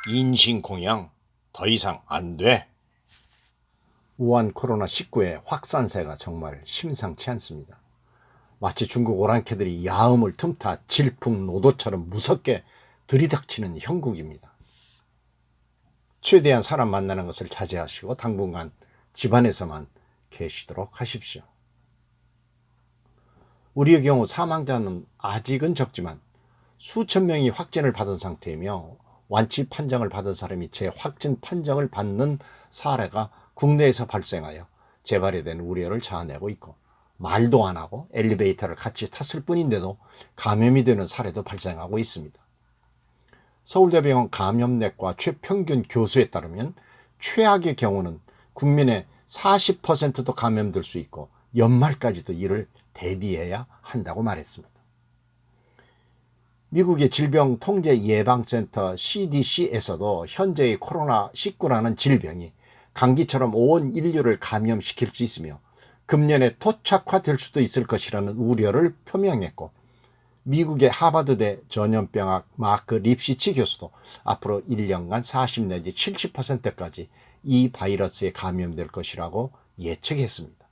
인신공양 더 이상 안 돼. 우한 코로나19의 확산세가 정말 심상치 않습니다. 마치 중국 오랑캐들이 야음을 틈타 질풍노도처럼 무섭게 들이닥치는 형국입니다. 최대한 사람 만나는 것을 자제하시고 당분간 집안에서만 계시도록 하십시오. 우리의 경우 사망자는 아직은 적지만 수천 명이 확진을 받은 상태이며 완치 판정을 받은 사람이 재확진 판정을 받는 사례가 국내에서 발생하여 재발이 된 우려를 자아내고 있고, 말도 안 하고 엘리베이터를 같이 탔을 뿐인데도 감염이 되는 사례도 발생하고 있습니다. 서울대병원 감염내과 최평균 교수에 따르면 최악의 경우는 국민의 40%도 감염될 수 있고 연말까지도 이를 대비해야 한다고 말했습니다. 미국의 질병통제예방센터 CDC에서도 현재의 코로나19라는 질병이 감기처럼 온 인류를 감염시킬 수 있으며 금년에 토착화될 수도 있을 것이라는 우려를 표명했고, 미국의 하버드대 전염병학 마크 립시치 교수도 앞으로 1년간 40 내지 70%까지 이 바이러스에 감염될 것이라고 예측했습니다.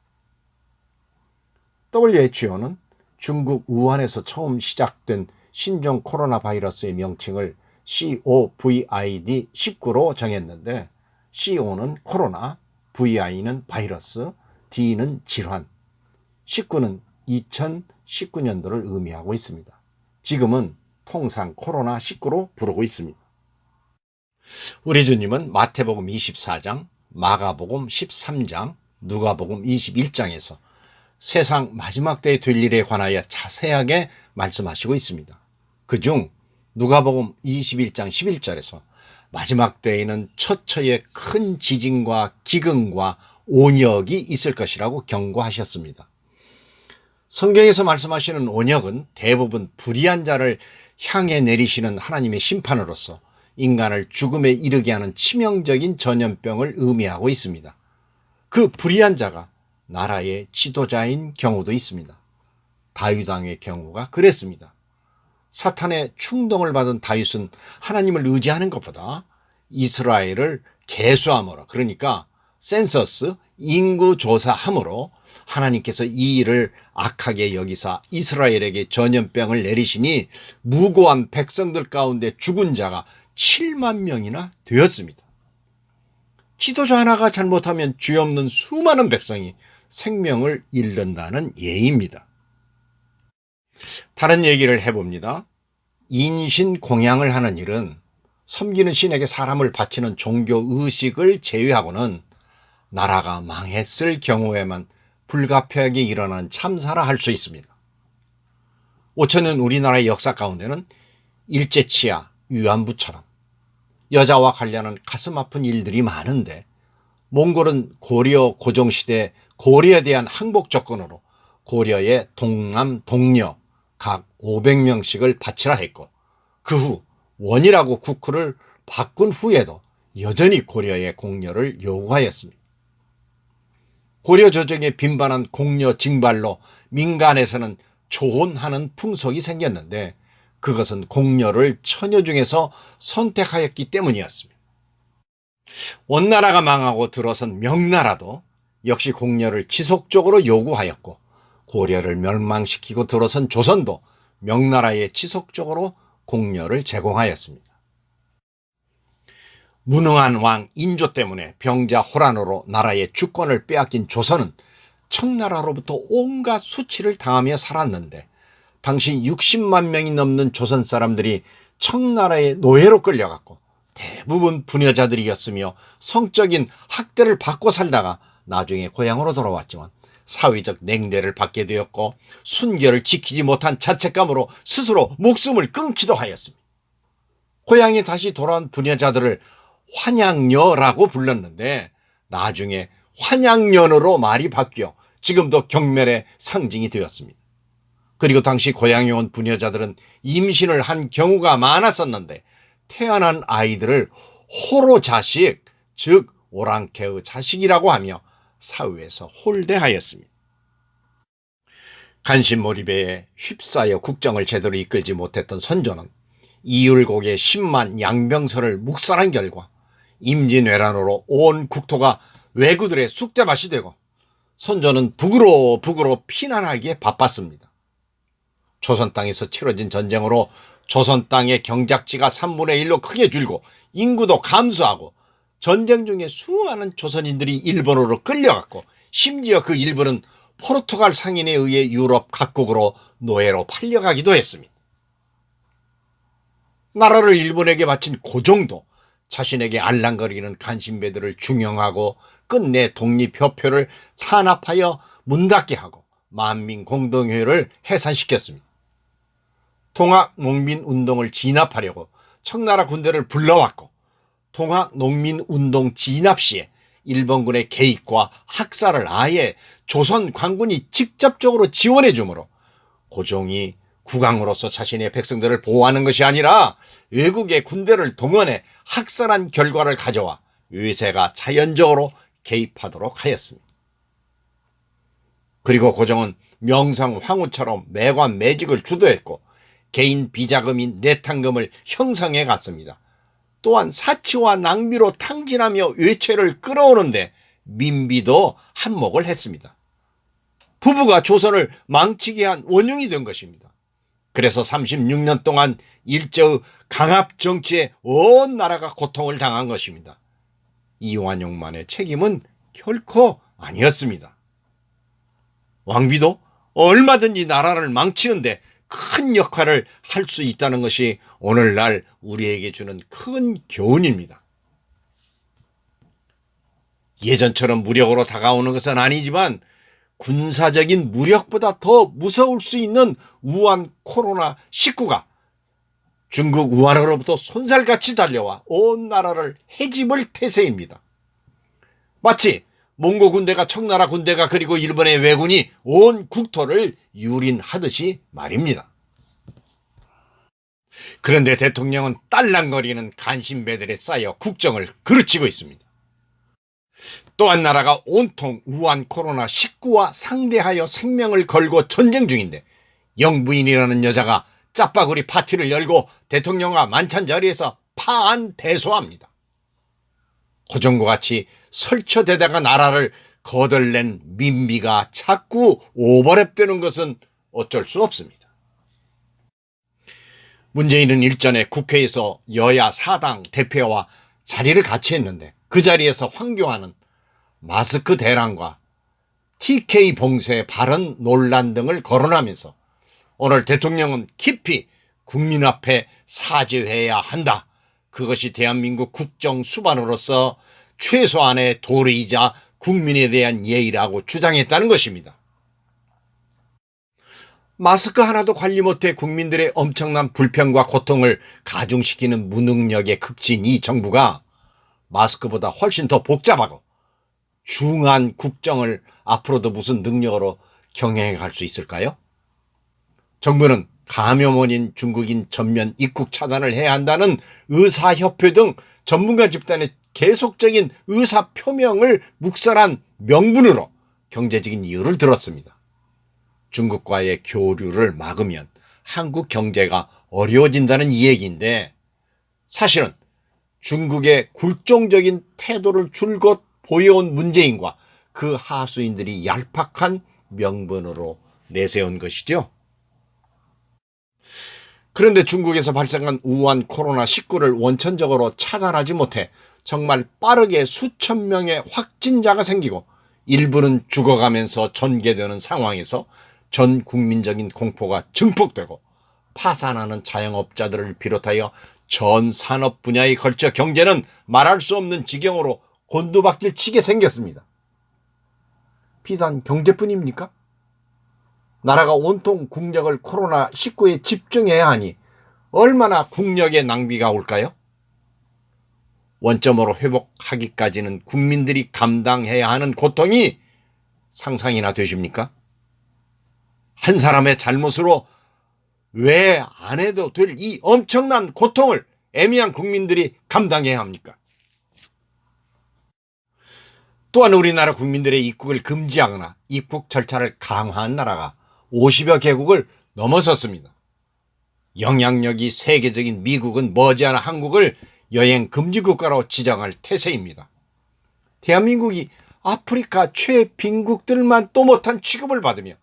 WHO는 중국 우한에서 처음 시작된 신종 코로나 바이러스의 명칭을 COVID-19로 정했는데, CO는 코로나, VI는 바이러스, D는 질환, 19는 2019년도를 의미하고 있습니다. 지금은 통상 코로나19로 부르고 있습니다. 우리 주님은 마태복음 24장, 마가복음 13장, 누가복음 21장에서 세상 마지막 때에 될 일에 관하여 자세하게 말씀하시고 있습니다. 그중 누가복음 21장 11절에서 마지막 때에는 처처에 큰 지진과 기근과 온역이 있을 것이라고 경고하셨습니다. 성경에서 말씀하시는 온역은 대부분 불의한 자를 향해 내리시는 하나님의 심판으로서 인간을 죽음에 이르게 하는 치명적인 전염병을 의미하고 있습니다. 그 불의한 자가 나라의 지도자인 경우도 있습니다. 다윗 왕의 경우가 그랬습니다. 사탄의 충동을 받은 다윗은 하나님을 의지하는 것보다 이스라엘을 계수함으로, 그러니까 센서스 인구조사함으로 하나님께서 이 일을 악하게 여기사 이스라엘에게 전염병을 내리시니 무고한 백성들 가운데 죽은 자가 7만 명이나 되었습니다. 지도자 하나가 잘못하면 죄 없는 수많은 백성이 생명을 잃는다는 예입니다. 다른 얘기를 해봅니다. 인신공양을 하는 일은 섬기는 신에게 사람을 바치는 종교의식을 제외하고는 나라가 망했을 경우에만 불가피하게 일어난 참사라 할 수 있습니다. 5천년 우리나라의 역사 가운데는 일제치하, 위안부처럼 여자와 관련한 가슴 아픈 일들이 많은데, 몽골은 고려 고종시대 고려에 대한 항복 조건으로 고려의 동남 동녀 각 500명씩을 바치라 했고, 그 후 원이라고 국호를 바꾼 후에도 여전히 고려의 공려를 요구하였습니다. 고려 조정의 빈번한 공려 징발로 민간에서는 조혼하는 풍속이 생겼는데, 그것은 공려를 처녀 중에서 선택하였기 때문이었습니다. 원나라가 망하고 들어선 명나라도 역시 공려를 지속적으로 요구하였고, 고려를 멸망시키고 들어선 조선도 명나라에 지속적으로 공려를 제공하였습니다. 무능한 왕 인조 때문에 병자 호란으로 나라의 주권을 빼앗긴 조선은 청나라로부터 온갖 수치를 당하며 살았는데, 당시 60만 명이 넘는 조선 사람들이 청나라의 노예로 끌려갔고 대부분 부녀자들이었으며 성적인 학대를 받고 살다가 나중에 고향으로 돌아왔지만 사회적 냉대를 받게 되었고, 순결을 지키지 못한 자책감으로 스스로 목숨을 끊기도 하였습니다. 고향에 다시 돌아온 부녀자들을 환양녀라고 불렀는데, 나중에 환양년으로 말이 바뀌어 지금도 경멸의 상징이 되었습니다. 그리고 당시 고향에 온 부녀자들은 임신을 한 경우가 많았었는데, 태어난 아이들을 호로 자식, 즉 오랑캐의 자식이라고 하며 사회에서 홀대하였습니다. 간신몰입에 휩싸여 국정을 제대로 이끌지 못했던 선조는 이율곡의 10만 양병설을 묵살한 결과 임진왜란으로 온 국토가 왜구들의 쑥대밭이 되고 선조는 북으로 피난하기에 바빴습니다. 조선 땅에서 치러진 전쟁으로 조선 땅의 경작지가 3분의 1로 크게 줄고 인구도 감소하고 전쟁 중에 수많은 조선인들이 일본으로 끌려갔고 심지어 그 일부는 포르투갈 상인에 의해 유럽 각국으로 노예로 팔려가기도 했습니다. 나라를 일본에게 바친 고종도 자신에게 알랑거리는 간신배들을 중용하고 끝내 독립협회를 탄압하여 문 닫게 하고 만민공동회를 해산시켰습니다. 통학농민운동을 진압하려고 청나라 군대를 불러왔고 통학농민운동 진압 시에 일본군의 개입과 학살을 아예 조선 관군이 직접적으로 지원해 주므로 고종이 국왕으로서 자신의 백성들을 보호하는 것이 아니라 외국의 군대를 동원해 학살한 결과를 가져와 외세가 자연적으로 개입하도록 하였습니다. 그리고 고종은 명성 황후처럼 매관 매직을 주도했고 개인 비자금인 내탕금을 형성해 갔습니다. 또한 사치와 낭비로 탕진하며 외채를 끌어오는데 민비도 한몫을 했습니다. 부부가 조선을 망치게 한 원흉이 된 것입니다. 그래서 36년 동안 일제의 강압 정치에 온 나라가 고통을 당한 것입니다. 이완용만의 책임은 결코 아니었습니다. 왕비도 얼마든지 나라를 망치는데 큰 역할을 할 수 있다는 것이 오늘날 우리에게 주는 큰 교훈입니다. 예전처럼 무력으로 다가오는 것은 아니지만 군사적인 무력보다 더 무서울 수 있는 우한 코로나19가 중국 우한으로부터 손살같이 달려와 온 나라를 해집을 태세입니다. 마치 몽고 군대가 청나라 군대가 그리고 일본의 왜군이 온 국토를 유린하듯이 말입니다. 그런데 대통령은 딸랑거리는 간신배들에 쌓여 국정을 그르치고 있습니다. 또한 나라가 온통 우한 코로나19와 상대하여 생명을 걸고 전쟁 중인데 영부인이라는 여자가 짜파구리 파티를 열고 대통령과 만찬 자리에서 파안대소합니다. 고종과 같이 설쳐대다가 나라를 거덜낸 민비가 자꾸 오버랩되는 것은 어쩔 수 없습니다. 문재인은 일전에 국회에서 여야 사당 대표와 자리를 같이 했는데 그 자리에서 황교안은 마스크 대란과 TK 봉쇄 발언 논란 등을 거론하면서 오늘 대통령은 깊이 국민 앞에 사죄해야 한다. 그것이 대한민국 국정 수반으로서 최소한의 도리이자 국민에 대한 예의라고 주장했다는 것입니다. 마스크 하나도 관리 못해 국민들의 엄청난 불평과 고통을 가중시키는 무능력의 극진 이 정부가 마스크보다 훨씬 더 복잡하고 중한 국정을 앞으로도 무슨 능력으로 경영해 갈 수 있을까요? 정부는 감염 원인 중국인 전면 입국 차단을 해야 한다는 의사협회 등 전문가 집단의 계속적인 의사 표명을 묵살한 명분으로 경제적인 이유를 들었습니다. 중국과의 교류를 막으면 한국 경제가 어려워진다는 이 얘기인데 사실은 중국의 굴종적인 태도를 줄곧 보여온 문재인과 그 하수인들이 얄팍한 명분으로 내세운 것이죠. 그런데 중국에서 발생한 우한 코로나19를 원천적으로 차단하지 못해 정말 빠르게 수천 명의 확진자가 생기고 일부는 죽어가면서 전개되는 상황에서 전 국민적인 공포가 증폭되고 파산하는 자영업자들을 비롯하여 전 산업 분야에 걸쳐 경제는 말할 수 없는 지경으로 곤두박질 치게 생겼습니다. 비단 경제뿐입니까? 나라가 온통 국력을 코로나19에 집중해야 하니 얼마나 국력의 낭비가 올까요? 원점으로 회복하기까지는 국민들이 감당해야 하는 고통이 상상이나 되십니까? 한 사람의 잘못으로 왜 안 해도 될 이 엄청난 고통을 애미한 국민들이 감당해야 합니까? 또한 우리나라 국민들의 입국을 금지하거나 입국 절차를 강화한 나라가 50여 개국을 넘어섰습니다. 영향력이 세계적인 미국은 머지않아 한국을 여행 금지 국가로 지정할 태세입니다. 대한민국이 아프리카 최빈국들만 또 못한 취급을 받으며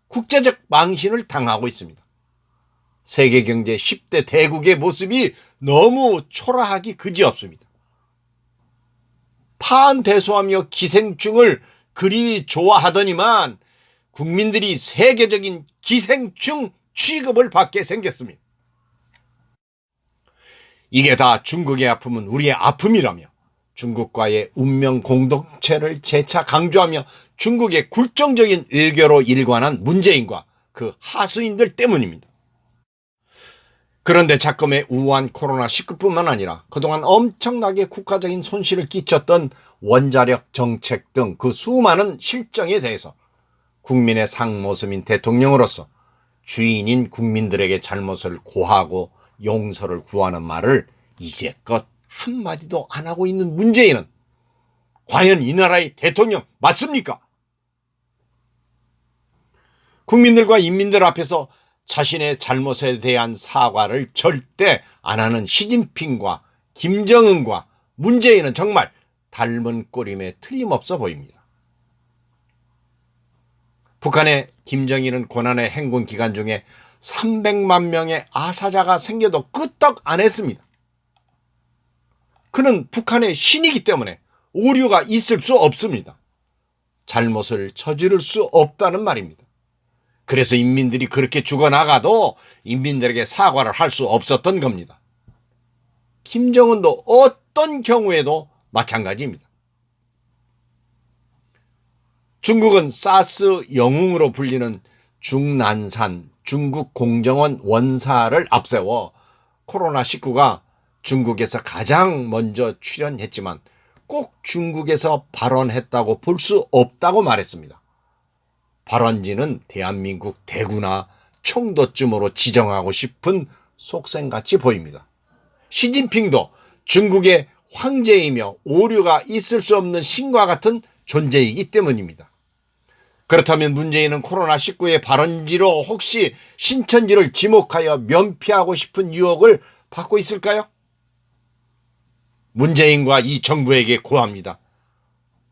국제적 망신을 당하고 있습니다. 세계경제 10대 대국의 모습이 너무 초라하기 그지없습니다. 파한대소하며 기생충을 그리 좋아하더니만 국민들이 세계적인 기생충 취급을 받게 생겼습니다. 이게 다 중국의 아픔은 우리의 아픔이라며 중국과의 운명 공동체를 재차 강조하며 중국의 굴종적인 외교로 일관한 문재인과 그 하수인들 때문입니다. 그런데 작금의 우한 코로나19뿐만 아니라 그동안 엄청나게 국가적인 손실을 끼쳤던 원자력 정책 등 그 수많은 실정에 대해서 국민의 상모섬인 대통령으로서 주인인 국민들에게 잘못을 고하고 용서를 구하는 말을 이제껏 한마디도 안 하고 있는 문재인은 과연 이 나라의 대통령 맞습니까? 국민들과 인민들 앞에서 자신의 잘못에 대한 사과를 절대 안 하는 시진핑과 김정은과 문재인은 정말 닮은 꼴임에 틀림없어 보입니다. 북한의 김정일은 고난의 행군 기간 중에 300만 명의 아사자가 생겨도 끄떡 안 했습니다. 그는 북한의 신이기 때문에 오류가 있을 수 없습니다. 잘못을 저지를 수 없다는 말입니다. 그래서 인민들이 그렇게 죽어나가도 인민들에게 사과를 할 수 없었던 겁니다. 김정은도 어떤 경우에도 마찬가지입니다. 중국은 사스 영웅으로 불리는 중난산 중국 공정원 원사를 앞세워 코로나19가 중국에서 가장 먼저 출현했지만 꼭 중국에서 발원했다고 볼 수 없다고 말했습니다. 발원지는 대한민국 대구나 청도쯤으로 지정하고 싶은 속셈같이 보입니다. 시진핑도 중국의 황제이며 오류가 있을 수 없는 신과 같은 존재이기 때문입니다. 그렇다면 문재인은 코로나19의 발원지로 혹시 신천지를 지목하여 면피하고 싶은 유혹을 받고 있을까요? 문재인과 이 정부에게 고합니다.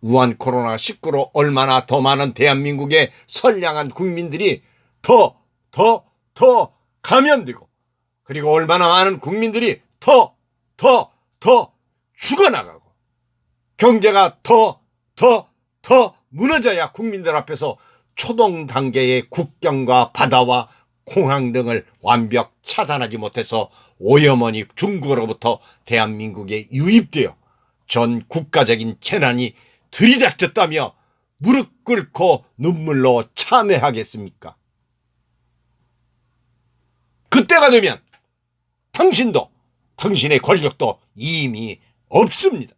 우한 코로나19로 얼마나 더 많은 대한민국의 선량한 국민들이 더 감염되고 그리고 얼마나 많은 국민들이 더 죽어나가고 경제가 더 무너져야 국민들 앞에서 초동 단계의 국경과 바다와 공항 등을 완벽 차단하지 못해서 오염원이 중국으로부터 대한민국에 유입되어 전 국가적인 재난이 들이닥쳤다며 무릎 꿇고 눈물로 참회하겠습니까? 그때가 되면 당신도 당신의 권력도 이미 없습니다.